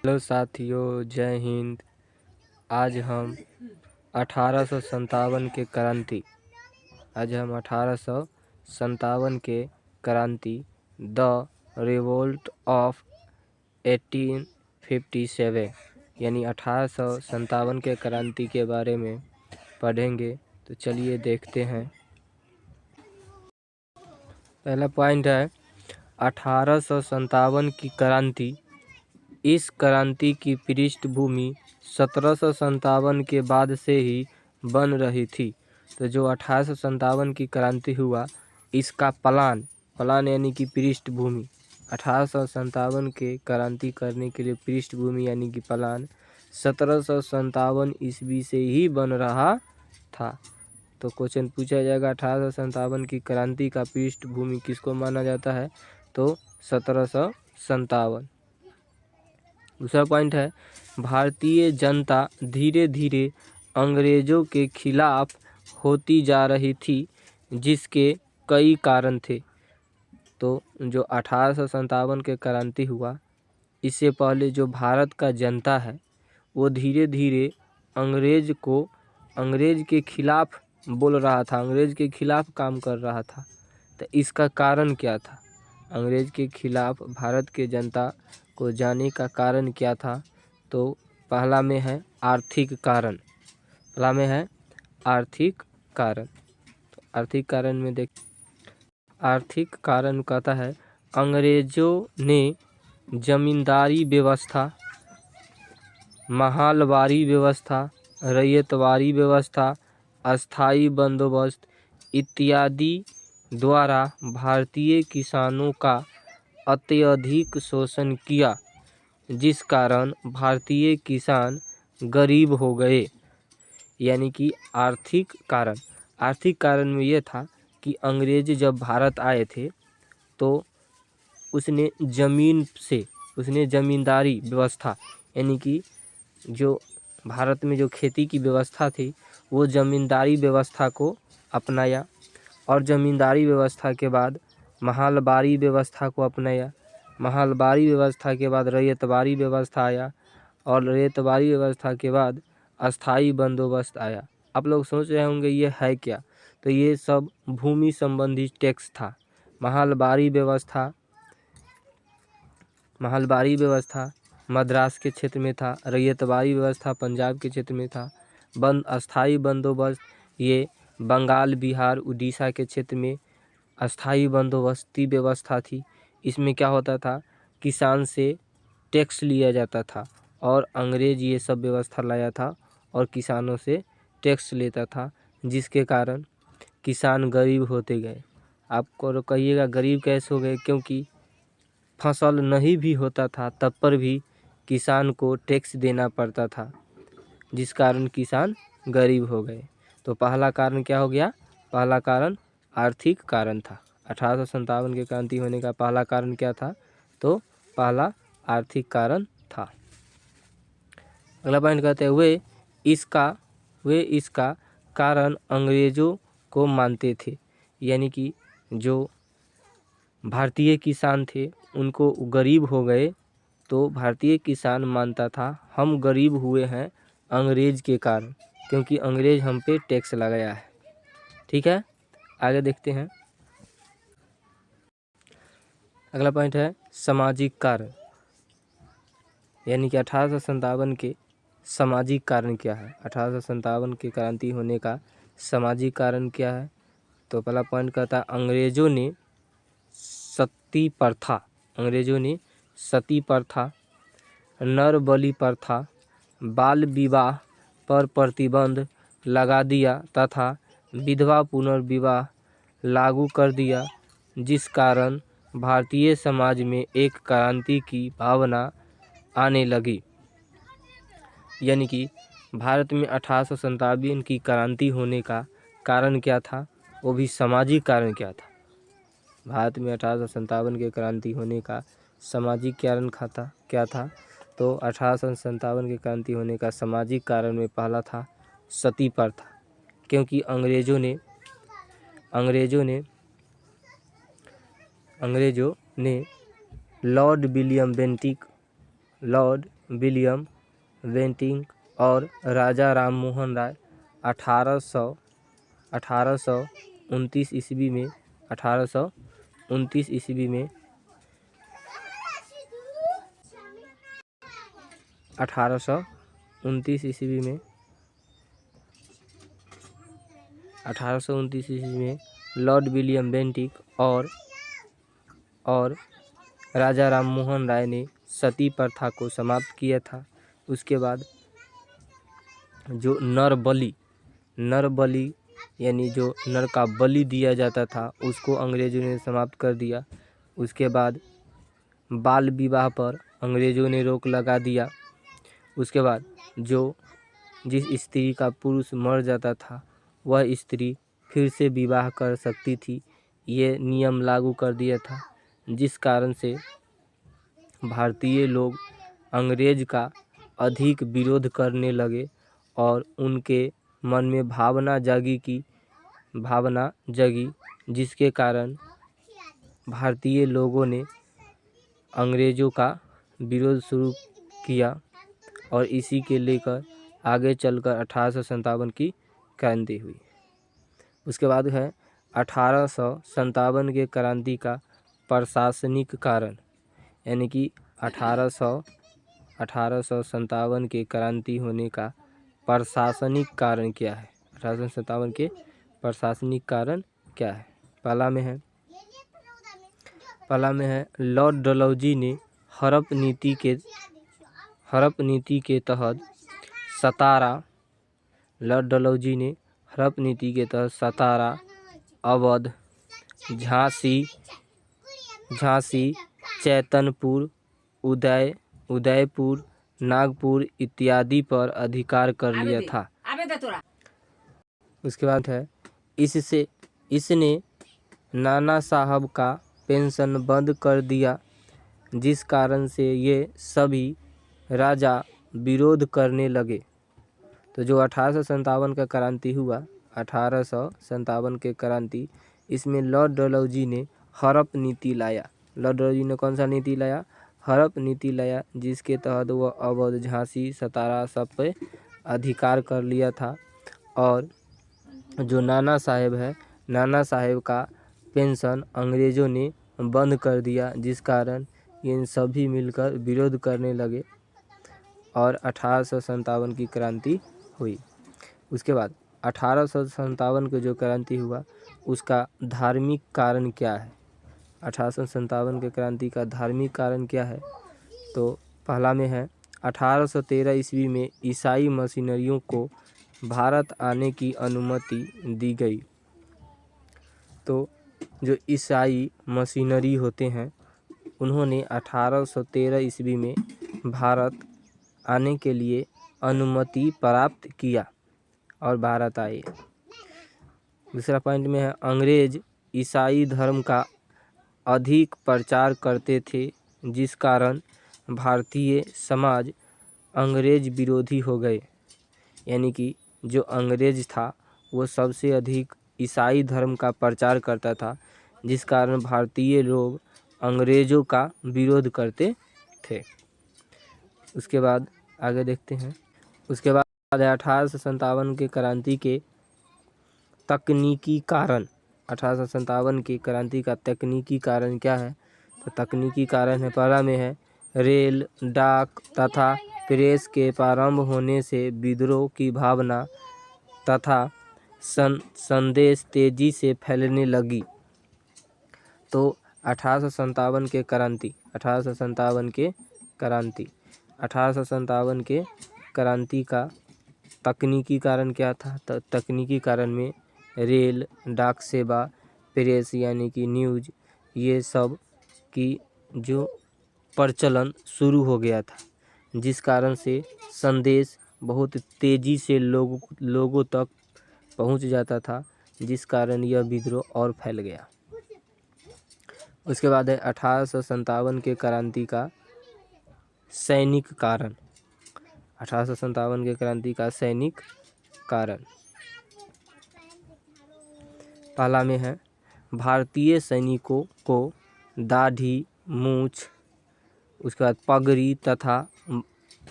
Hello साथियों, जय हिंद। आज हम 1857 के क्रांति द रिवोल्ट ऑफ 1857 यानी 1857 के क्रांति के बारे में पढ़ेंगे। तो चलिए देखते हैं। पहला पॉइंट है 1857 की क्रांति। इस क्रांति की पृष्ठभूमि 1757 के बाद से ही बन रही थी। तो जो 1857 की क्रांति हुआ, इसका प्लान यानी कि पृष्ठभूमि 1857 के क्रांति करने के लिए पृष्ठभूमि यानी कि प्लान 1757 ईस्वी से ही बन रहा था। तो क्वेश्चन पूछा जाएगा 1857 की क्रांति का पृष्ठभूमि किसको माना जाता है? तो 1757। दूसरा पॉइंट है भारतीय जनता धीरे धीरे अंग्रेजों के खिलाफ होती जा रही थी, जिसके कई कारण थे। तो जो 1857 के क्रांति हुआ, इससे पहले जो भारत का जनता है वो धीरे धीरे अंग्रेज के खिलाफ बोल रहा था, अंग्रेज के खिलाफ काम कर रहा था। तो इसका कारण क्या था? अंग्रेज के खिलाफ भारत के जनता को जाने का कारण क्या था? तो पहला में है आर्थिक कारण। तो आर्थिक कारण में आर्थिक कारण कहता है अंग्रेजों ने जमींदारी व्यवस्था, महलबारी व्यवस्था, रैयतवारी व्यवस्था, अस्थाई बंदोबस्त इत्यादि द्वारा भारतीय किसानों का अत्यधिक शोषण किया, जिस कारण भारतीय किसान गरीब हो गए। यानी कि आर्थिक कारण में यह था कि अंग्रेज जब भारत आए थे तो उसने जमींदारी व्यवस्था यानी कि जो भारत में जो खेती की व्यवस्था थी वो जमींदारी व्यवस्था को अपनाया, और जमींदारी व्यवस्था के बाद महलबारी व्यवस्था को अपनाया। महलबारी व्यवस्था के बाद रैयतवारी व्यवस्था आया, और रैयतवारी व्यवस्था के बाद अस्थाई बंदोबस्त आया। आप लोग सोच रहे होंगे ये है क्या? तो ये सब भूमि संबंधी टैक्स था। महलबारी व्यवस्था मद्रास के क्षेत्र में था, रैयतवारी व्यवस्था पंजाब के क्षेत्र में था, अस्थाई बंदोबस्त ये बंगाल, बिहार, उड़ीसा के क्षेत्र में अस्थाई बंदोबस्ती व्यवस्था थी। इसमें क्या होता था, किसान से टैक्स लिया जाता था, और अंग्रेज ये सब व्यवस्था लाया था और किसानों से टैक्स लेता था, जिसके कारण किसान गरीब होते गए। आपको कहिएगा गरीब कैसे हो गए? क्योंकि फसल नहीं भी होता था तब पर भी किसान को टैक्स देना पड़ता था, जिस कारण किसान गरीब हो गए। तो पहला कारण क्या हो गया? पहला कारण आर्थिक कारण था। 1857 के क्रांति होने का पहला कारण क्या था? तो पहला आर्थिक कारण था। अगला पॉइंट कहते हैं वे इसका कारण अंग्रेजों को मानते थे। यानी कि जो भारतीय किसान थे उनको गरीब हो गए, तो भारतीय किसान मानता था हम गरीब हुए हैं अंग्रेज के कारण, क्योंकि अंग्रेज हम पे टैक्स लगाया है। ठीक है, आगे देखते हैं। अगला पॉइंट है सामाजिक कारण। यानी कि 1857 के सामाजिक कारण क्या है? 1857 की क्रांति होने का सामाजिक कारण क्या है? तो पहला पॉइंट कहता है अंग्रेजों ने सती प्रथा, नर बलि प्रथा, बाल विवाह पर प्रतिबंध लगा दिया तथा विधवा पुनर्विवाह लागू कर दिया, जिस कारण भारतीय समाज में एक क्रांति की भावना आने लगी। यानी कि भारत में 1857 की क्रांति होने का कारण क्या था? वो भी सामाजिक कारण क्या था? भारत में 1857 के क्रांति होने का सामाजिक कारण क्या था? तो 1857 की क्रांति होने का सामाजिक कारण में पहला था सती प्रथा, क्योंकि अंग्रेजों ने लॉर्ड विलियम बेंटिंक और राजा राम मोहन राय 1829 ईस्वी में 1829 ईस्वी में 1829 ईस्वी में 1829 ईस्वी में लॉर्ड विलियम बेंटिक और राजा राम मोहन राय ने सती प्रथा को समाप्त किया था। उसके बाद जो नर बलि यानी जो नर का बलि दिया जाता था उसको अंग्रेज़ों ने समाप्त कर दिया। उसके बाद बाल विवाह पर अंग्रेज़ों ने रोक लगा दिया। उसके बाद जिस स्त्री का पुरुष मर जाता था वह स्त्री फिर से विवाह कर सकती थी, ये नियम लागू कर दिया था, जिस कारण से भारतीय लोग अंग्रेज का अधिक विरोध करने लगे और उनके मन में भावना जगी जिसके कारण भारतीय लोगों ने अंग्रेज़ों का विरोध शुरू किया और इसी के लेकर आगे चलकर 1857 की क्रांति हुई। उसके बाद है 1857 के क्रांति का प्रशासनिक कारण, यानी कि 1857 के क्रांति होने का प्रशासनिक कारण क्या है। 1857 के प्रशासनिक कारण क्या है। पहला में है लॉर्ड डलहौजी ने हड़प नीति के तहत सतारा, अवध, झांसी, चैतनपुर, उदयपुर, नागपुर इत्यादि पर अधिकार कर लिया था। उसके बाद है इसने नाना साहब का पेंशन बंद कर दिया, जिस कारण से ये सभी राजा विरोध करने लगे। तो जो 1857 का क्रांति हुआ, 1857 के क्रांति, इसमें लॉर्ड डलहौजी ने हड़प नीति लाया। लॉर्ड डलहौजी ने कौन सा नीति लाया? हड़प नीति लाया, जिसके तहत वह अवध, झांसी, सतारा सब पे अधिकार कर लिया था। और जो नाना साहेब का पेंशन अंग्रेज़ों ने बंद कर दिया, जिस कारण ये सभी मिलकर विरोध करने लगे और 1857 की क्रांति हुई। उसके बाद 1857 के जो क्रांति हुआ उसका धार्मिक कारण क्या है? 1857 के क्रांति का धार्मिक कारण क्या है? तो पहला में है 1813 ईस्वी में ईसाई मिशनरियों को भारत आने की अनुमति दी गई। तो जो ईसाई मिशनरी होते हैं उन्होंने 1813 ईस्वी में भारत आने के लिए अनुमति प्राप्त किया और भारत आए। दूसरा पॉइंट में है अंग्रेज ईसाई धर्म का अधिक प्रचार करते थे, जिस कारण भारतीय समाज अंग्रेज विरोधी हो गए। यानी कि जो अंग्रेज था वो सबसे अधिक ईसाई धर्म का प्रचार करता था, जिस कारण भारतीय लोग अंग्रेज़ों का विरोध करते थे। उसके बाद आगे देखते हैं। उसके बाद 1857 के क्रांति के तकनीकी कारण। 1857 की क्रांति का तकनीकी कारण क्या है? तो तकनीकी कारण है, पहला में है रेल, डाक तथा प्रेस के प्रारंभ होने से विद्रोह की भावना तथा संदेश तेजी से फैलने लगी। तो 1857 के क्रांति 1857 के क्रांति का तकनीकी कारण क्या था? तो तकनीकी कारण में रेल, डाक सेवा, प्रेस यानी कि न्यूज़, ये सब की जो प्रचलन शुरू हो गया था, जिस कारण से संदेश बहुत तेज़ी से लोगों तक पहुंच जाता था, जिस कारण यह विद्रोह और फैल गया। उसके बाद है 1857 के क्रांति का सैनिक कारण। 1857 के क्रांति का सैनिक कारण पहला में है भारतीय सैनिकों को दाढ़ी, मूछ, उसके बाद पगड़ी तथा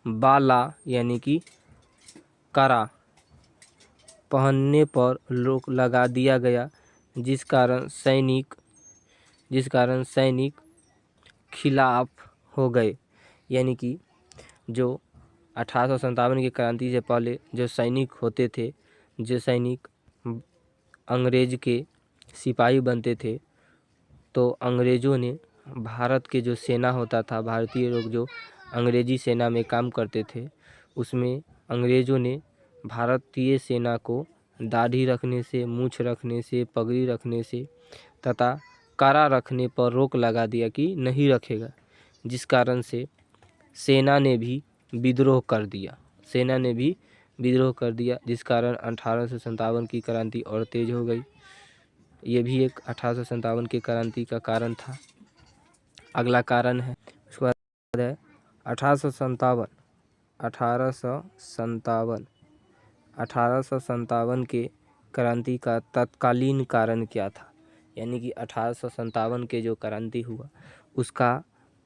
बाला यानी कि कड़ा पहनने पर रोक लगा दिया गया, जिस कारण सैनिक खिलाफ हो गए। यानी कि जो 1857 की क्रांति से पहले जो सैनिक होते थे, जो सैनिक अंग्रेज के सिपाही बनते थे, तो अंग्रेज़ों ने भारत के जो सेना होता था, भारतीय लोग जो अंग्रेजी सेना में काम करते थे, उसमें अंग्रेज़ों ने भारतीय सेना को दाढ़ी रखने से, मूछ रखने से, पगड़ी रखने से तथा कड़ा रखने पर रोक लगा दिया कि नहीं रखेगा, जिस कारण से सेना ने भी विद्रोह कर दिया। जिस कारण 1857 की क्रांति और तेज हो गई। ये भी एक 1857 की क्रांति का कारण था। अगला कारण है, उसके बाद है 1857 के क्रांति का तत्कालीन कारण क्या था। यानी कि 1857 के जो क्रांति हुआ उसका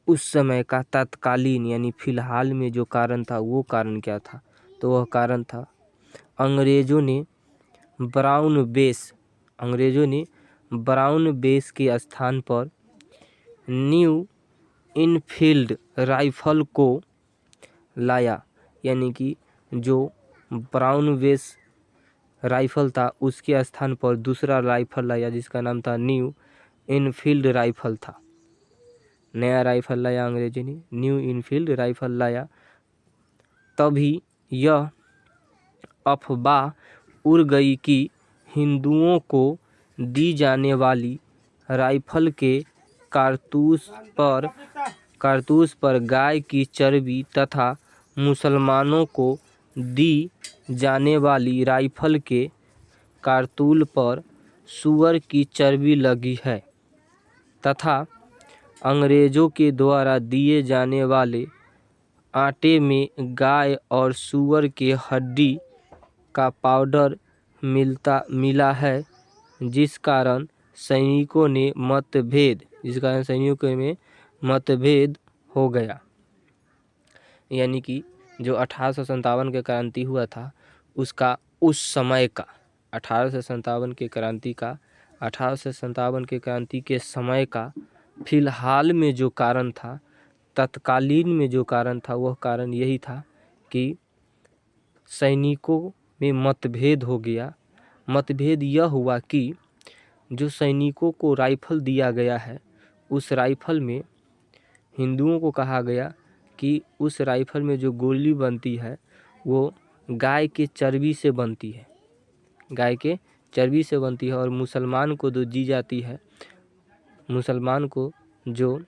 उस समय का तत्कालीन यानी फिलहाल में जो कारण था, वो कारण क्या था। तो वह कारण था अंग्रेज़ों ने ब्राउन बेस के स्थान पर न्यू इनफील्ड राइफल को लाया। यानी कि जो ब्राउन बेस राइफल था उसके स्थान पर दूसरा राइफल लाया, जिसका नाम था न्यू इनफील्ड राइफल था। नया राइफल लाया अंग्रेजी ने, न्यू इनफील्ड राइफल लाया। तभी यह अफवाह उड़ गई कि हिंदुओं को दी जाने वाली राइफल के कारतूस पर गाय की चर्बी तथा मुसलमानों को दी जाने वाली राइफल के कारतूस पर सूअर की चर्बी लगी है तथा अंग्रेज़ों के द्वारा दिए जाने वाले आटे में गाय और सूअर के हड्डी का पाउडर मिला है, जिस कारण सैनिकों में मतभेद हो गया। यानी कि जो 1857 के क्रांति हुआ था उसका उस समय का 1857 के क्रांति के समय का फिलहाल में जो कारण था, तत्कालीन में जो कारण था, वह कारण यही था कि सैनिकों में मतभेद हो गया। मतभेद यह हुआ कि जो सैनिकों को राइफल दिया गया है, उस राइफल में हिंदुओं को कहा गया कि उस राइफल में जो गोली बनती है वो गाय के चर्बी से बनती है, और मुसलमान को जो दी जाती है, मुसलमान को जो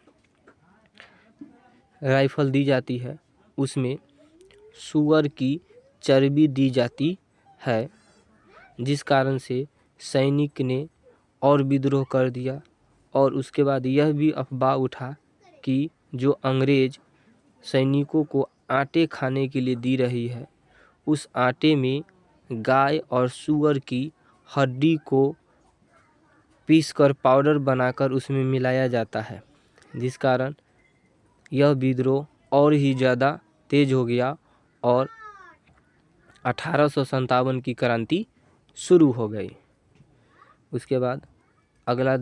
राइफल दी जाती है उसमें सूअर की चर्बी दी जाती है, जिस कारण से सैनिक ने और विद्रोह कर दिया। और उसके बाद यह भी अफवाह उठा कि जो अंग्रेज सैनिकों को आटे खाने के लिए दी रही है, उस आटे में गाय और सूअर की हड्डी को पीसकर पाउडर बनाकर उसमें मिलाया जाता है, जिस कारण यह विद्रोह और ही ज़्यादा तेज हो गया और 1857 की क्रांति शुरू हो गई। उसके बाद अगला